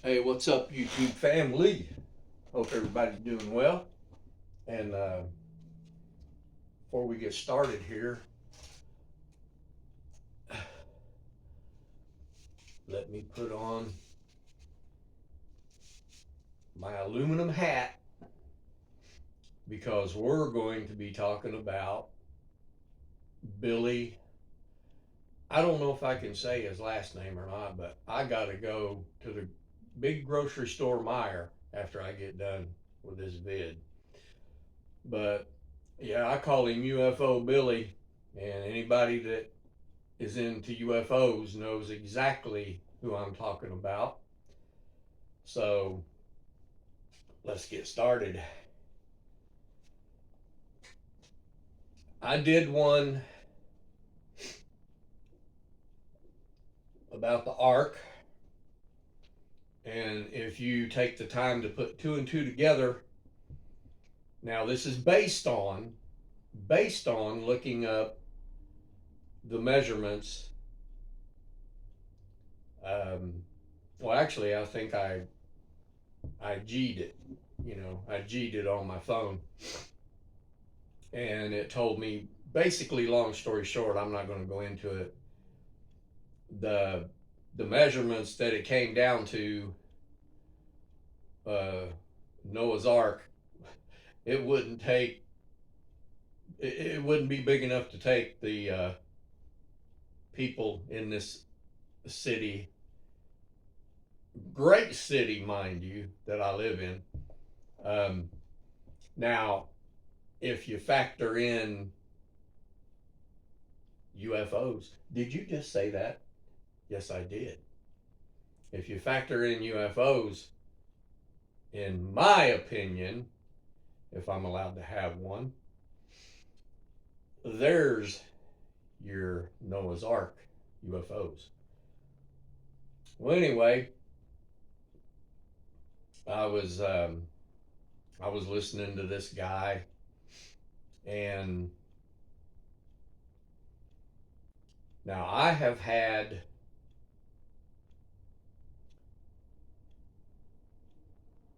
Hey, what's up, YouTube family? Hope everybody's doing well. And before we get started here, let me put on my aluminum hat because we're going to be talking about Billy. I don't know if I can say his last name or not, but I got to go to the big grocery store Meyer after I get done with this vid. But yeah, I call him UFO Billy, and anybody that is into UFOs knows exactly who I'm talking about. So let's get started. I did one about the Ark, and if you take the time to put two and two together, now this is based on looking up the measurements. Um, well, actually, I think I G'd it. I G'd it on my phone, and it told me basically. Long story short, I'm not going to go into it. The measurements that it came down to, uh, Noah's Ark, it wouldn't take it wouldn't be big enough to take the people in this city, great city, mind you, that I live in. Um, Now, if you factor in UFOs, did you just say that? Yes, I did. If you factor in UFOs, in my opinion, if I'm allowed to have one, there's your Noah's Ark UFOs. Well, anyway, I was um, I was listening to this guy, and now I have had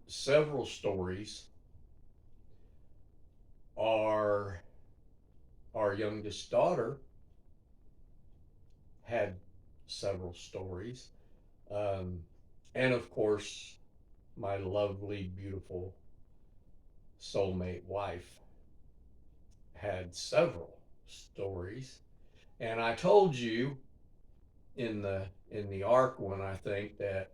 several stories. Our youngest daughter had several stories, um, and of course, my lovely, beautiful soulmate wife had several stories. And I told you in the Ark one, I think, that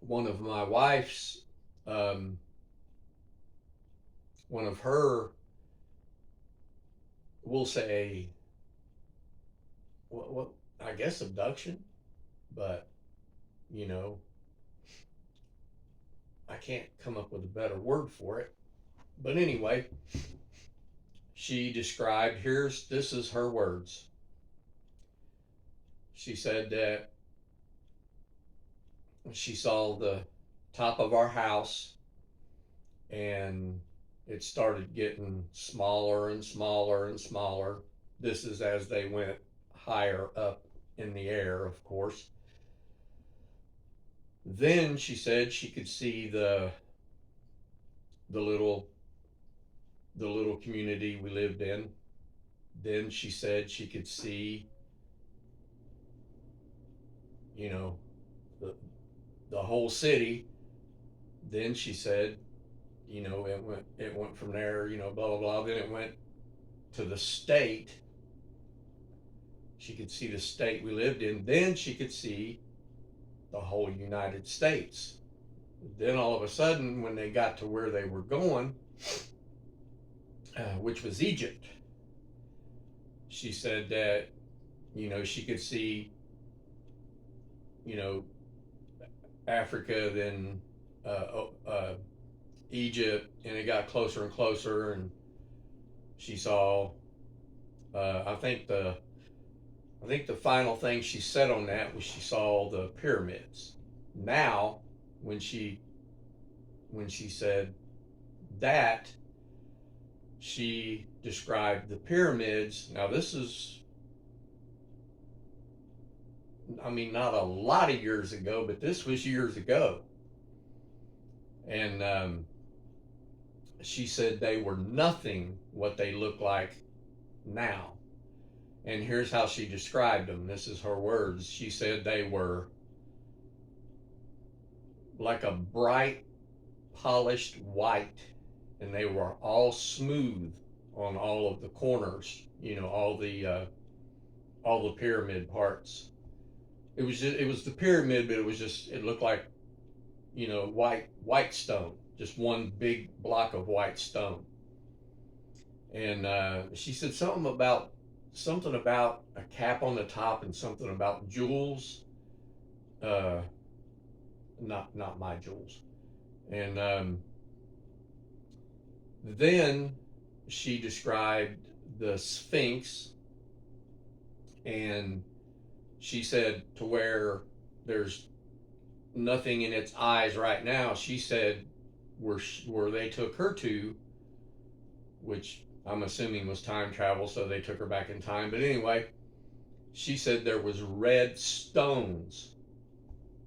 one of my wife's um, one of her, we'll say, what I guess abduction, but you know I can't come up with a better word for it. But anyway, she described, this is her words. She said that she saw the top of our house, and it started getting smaller and smaller and smaller. This is as they went higher up in the air, of course. Then she said she could see the little the little community we lived in. Then she said she could see, you know, the the whole city. Then she said, it went from there, blah blah blah. Then it went to the state. She could see the state we lived in. Then she could see the whole United States. Then all of a sudden, when they got to where they were going, which was Egypt, she said that, she could see, you know, Africa, then Egypt, and it got closer and closer, and she saw. I think the final thing she said on that was she saw the pyramids. Now, when she said that, she described the pyramids. Now, this is I mean, not a lot of years ago, but this was years ago. And she said they were nothing what they look like now. And here's how she described them. This is her words. She said they were like a bright, polished white, and they were all smooth on all of the corners. All the pyramid parts. It was the pyramid, but it looked like white stone, just one big block of white stone. And she said something about a cap on the top and something about jewels. Uh, not my jewels. And then she described the Sphinx, and she said to where there's nothing in its eyes right now. She said where they took her to, which I'm assuming was time travel, so they took her back in time. But anyway, she said there was red stones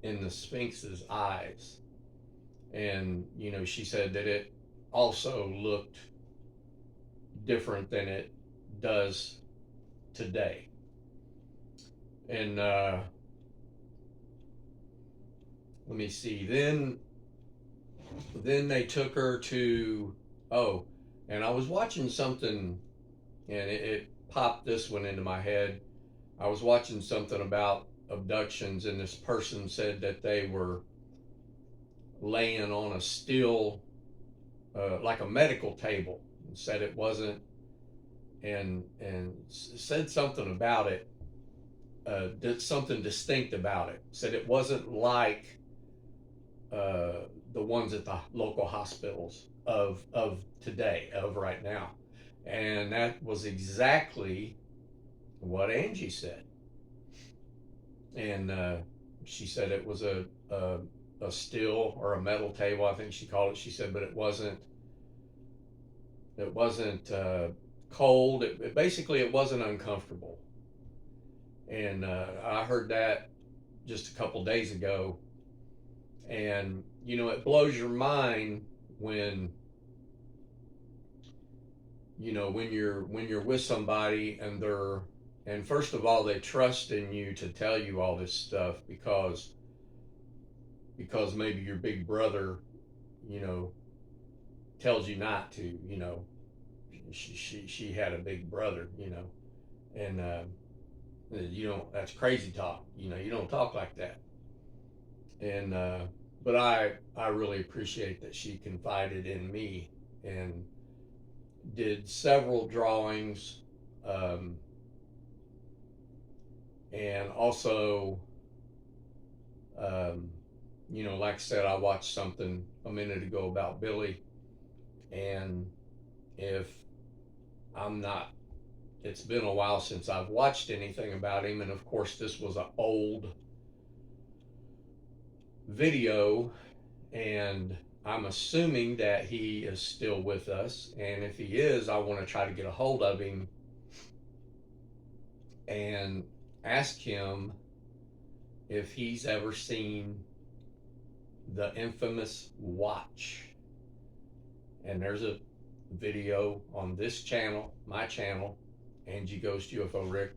in the Sphinx's eyes, and she said that it also looked different than it does today. And let me see. Then they took her to, oh, and I was watching something, and it popped this one into my head. I was watching something about abductions, and this person said that they were laying on a steel, like a medical table, and said it wasn't, and said something about it, did something distinct about it. Said it wasn't like the ones at the local hospitals of today, of right now. And that was exactly what Angie said. And she said it was a steel or a metal table, I think she called it. She said, but it wasn't cold. Basically it wasn't uncomfortable. And I heard that just a couple days ago, and it blows your mind when when you're with somebody, and first of all they trust in you to tell you all this stuff because maybe your big brother tells you not to. She had a big brother, and that's crazy talk. You don't talk like that. And but I really appreciate that she confided in me and did several drawings, and also like I said, I watched something a minute ago about Billy, and if I'm not it's been a while since I've watched anything about him, and of course this was an old video, and I'm assuming that he is still with us, and if he is, I want to try to get a hold of him and ask him if he's ever seen the infamous watch. And there's a video on this channel, my channel, Angie Ghost UFO Rick.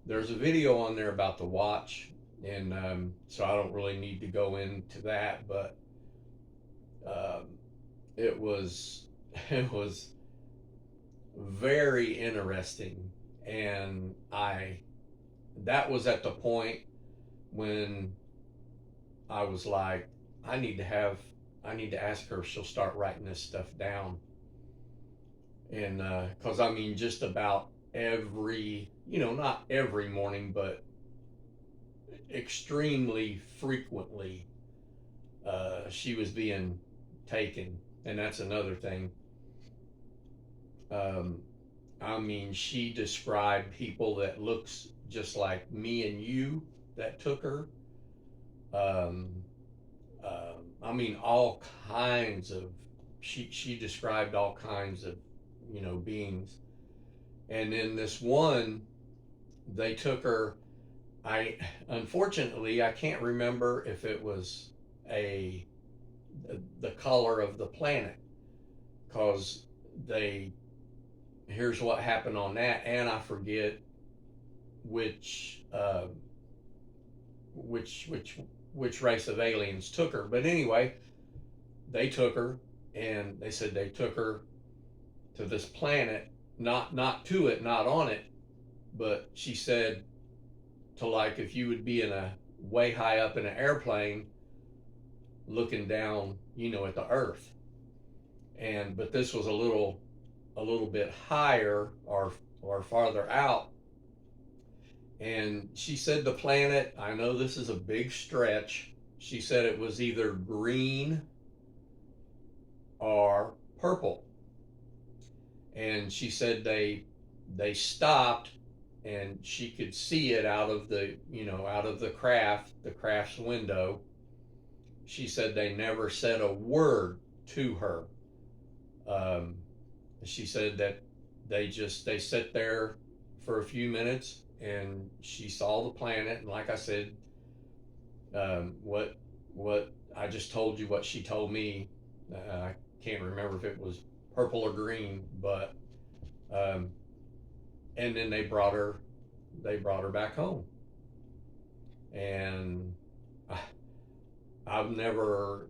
There's a video on there about the watch, and so I don't really need to go into that, but it was very interesting, and that was at the point when I was like, I need to ask her if she'll start writing this stuff down. And because I mean, just about every, not every morning, but extremely frequently, she was being taken. And that's another thing. I mean, she described people that looks just like me and you that took her. I mean, all kinds of, she described all kinds of, beings. And then this one, they took her, I unfortunately I can't remember if it was a the color of the planet, because they here's what happened on that, and I forget which which which which race of aliens took her. But anyway, they took her, and they said they took her to this planet, not to it, not on it, but she said to, like, if you would be in a way high up in an airplane looking down, at the earth. And but this was a little bit higher, or farther out. And she said the planet, I know this is a big stretch, she said it was either green or purple. And she said they stopped, and she could see it out of the craft's window. She said they never said a word to her. Um, she said that they sit there for a few minutes, and she saw the planet. And like I said, what I just told you, what she told me, I can't remember if it was purple or green, but um, and then they brought her back home. And I, I've never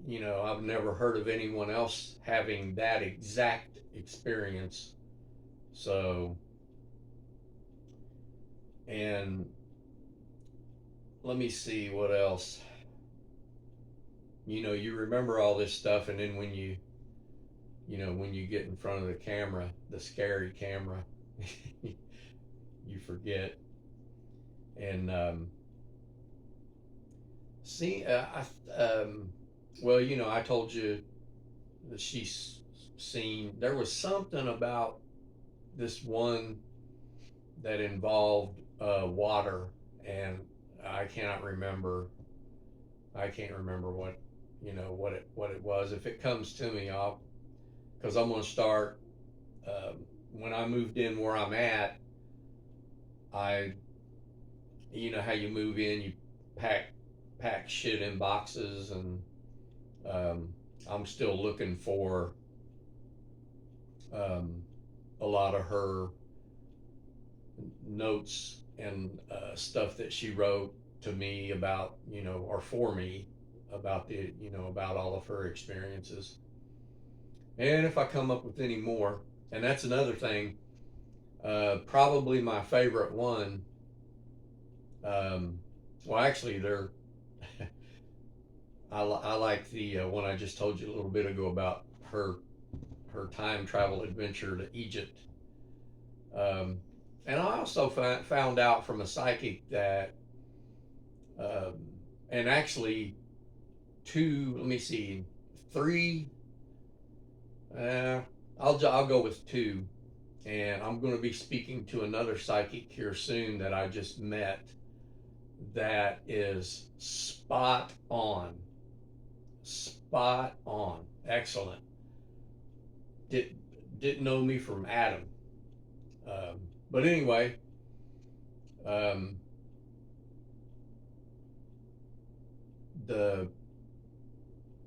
I've never heard of anyone else having that exact experience. So, and let me see what else. You remember all this stuff, and then when you get in front of the camera, the scary camera, you forget. And see, well, I told you that she's seen. There was something about this one that involved water, and I cannot remember. I can't remember what it was. If it comes to me, because I'm gonna start. When I moved in where I'm at, I, how you move in, you pack shit in boxes, and I'm still looking for a lot of her notes and stuff that she wrote to me about, or for me, about about all of her experiences. And if I come up with any more, and that's another thing, probably my favorite one. Well, actually, they're I like the one I just told you a little bit ago about her time travel adventure to Egypt. Um, and I also found out from a psychic that, um, and actually two, let me see, three. Uh, I'll go with two, and I'm going to be speaking to another psychic here soon that I just met. That is spot on, excellent. Did didn't know me from Adam. But anyway, um, the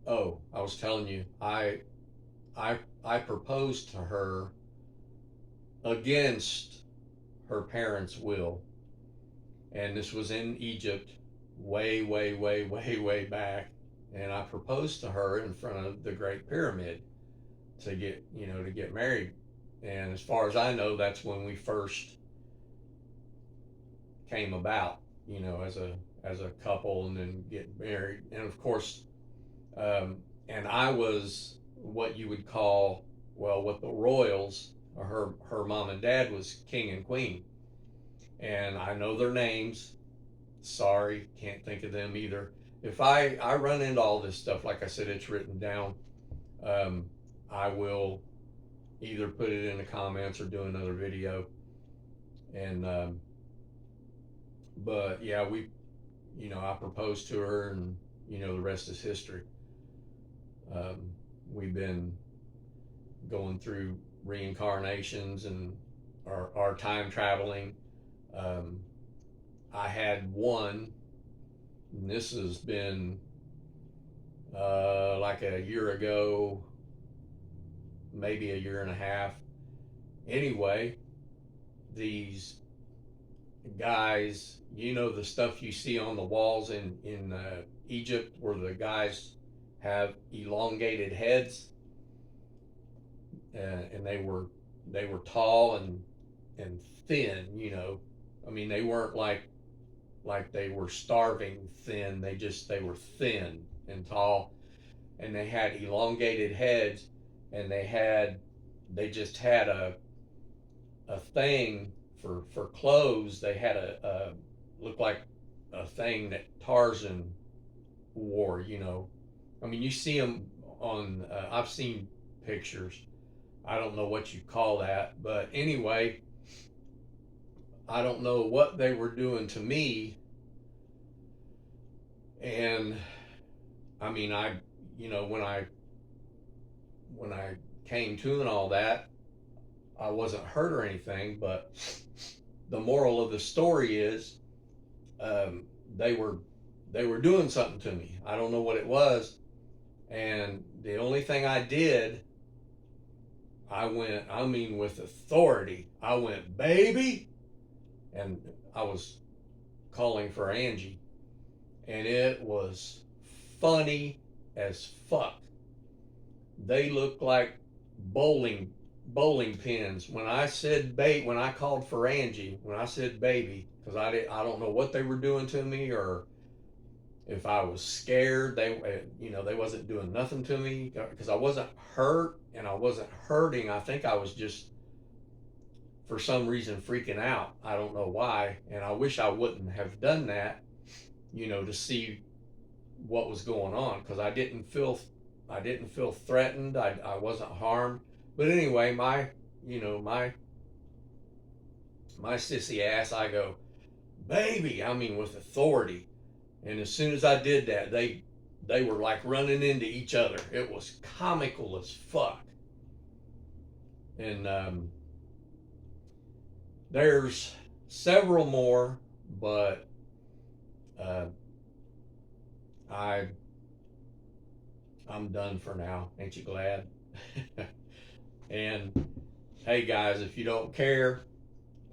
I was telling you, I proposed to her against her parents' will, and this was in Egypt, way, way, way, way, way back. And I proposed to her in front of the Great Pyramid to get married. And as far as I know, that's when we first came about, as a couple, and then get married. And of course, um, and I was what you would call, well, what the royals, or her mom and dad, was king and queen. And I know their names. Sorry, can't think of them either. If I run into all this stuff, like I said, it's written down. Um, I will either put it in the comments or do another video. And but yeah, I proposed to her, and the rest is history. Um, we've been going through reincarnations and our time traveling. Um, I had one, and this has been like a year ago, maybe a year and a half. Anyway, these guys, you know, the stuff you see on the walls in Egypt, where the guys have elongated heads, and they were tall and thin. You know, I mean, they weren't like they were starving thin. They were thin and tall, and they had elongated heads, and they just had a thing for clothes. They had a looked like a thing that Tarzan wore. You know, I mean, you see them on. I've seen pictures. I don't know what you call that, but anyway, I don't know what they were doing to me. And I mean, you know, when I came to and all that, I wasn't hurt or anything. But the moral of the story is, um, they were they were doing something to me. I don't know what it was, and the only thing I did, I went. I mean, with authority, I went, baby, and I was calling for Angie, and it was funny as fuck. They looked like bowling pins. When I said when I called for Angie, when I said baby, because I don't know what they were doing to me, or if I was scared. They wasn't doing nothing to me because I wasn't hurt and I wasn't hurting. I think I was just for some reason freaking out. I don't know why, and I wish I wouldn't have done that. To see what was going on, because I didn't feel threatened. I wasn't harmed. But anyway, my sissy ass, I go, baby, I mean, with authority. And as soon as I did that, they were like running into each other. It was comical as fuck. And there's several more, but I I'm done for now. Ain't you glad? And hey guys, if you don't care,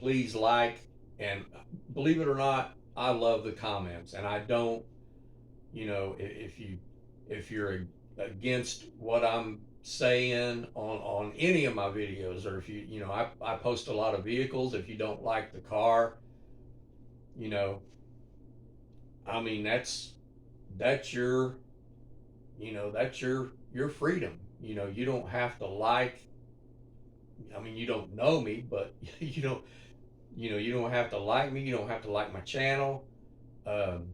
please like, and believe it or not, I love the comments. And I don't, if you're against what I'm saying on any of my videos, or if I post a lot of vehicles. If you don't like the car, you know, I mean, that's your that's your freedom. You don't have to like. I mean, you don't know me, but you don't have to like me. You don't have to like my channel. Um,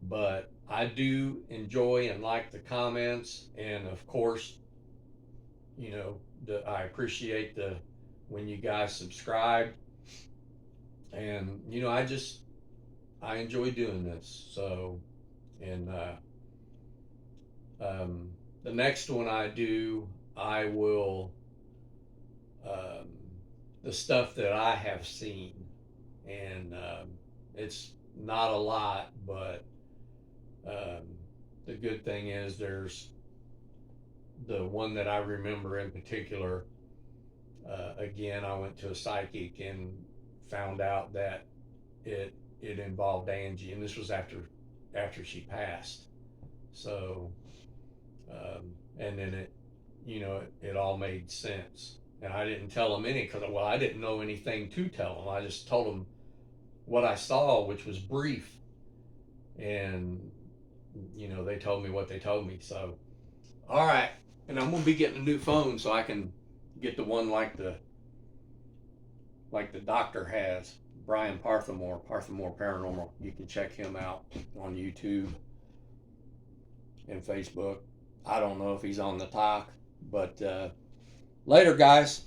but I do enjoy and like the comments, and of course, I appreciate the when you guys subscribe, and I enjoy doing this. So, and the next one I do, I will um, the stuff that I have seen, and it's not a lot, but um, the good thing is there's the one that I remember in particular. Again, I went to a psychic and found out that it involved Angie, and this was after she passed. So, and then it all made sense. And I didn't tell them because I didn't know anything to tell them. I just told them what I saw, which was brief, and they told me what they told me. So, all right, and I'm gonna be getting a new phone so I can get the one like the doctor has, Brian Parthomore Paranormal. You can check him out on YouTube and Facebook. I don't know if he's on the talk, but later, guys.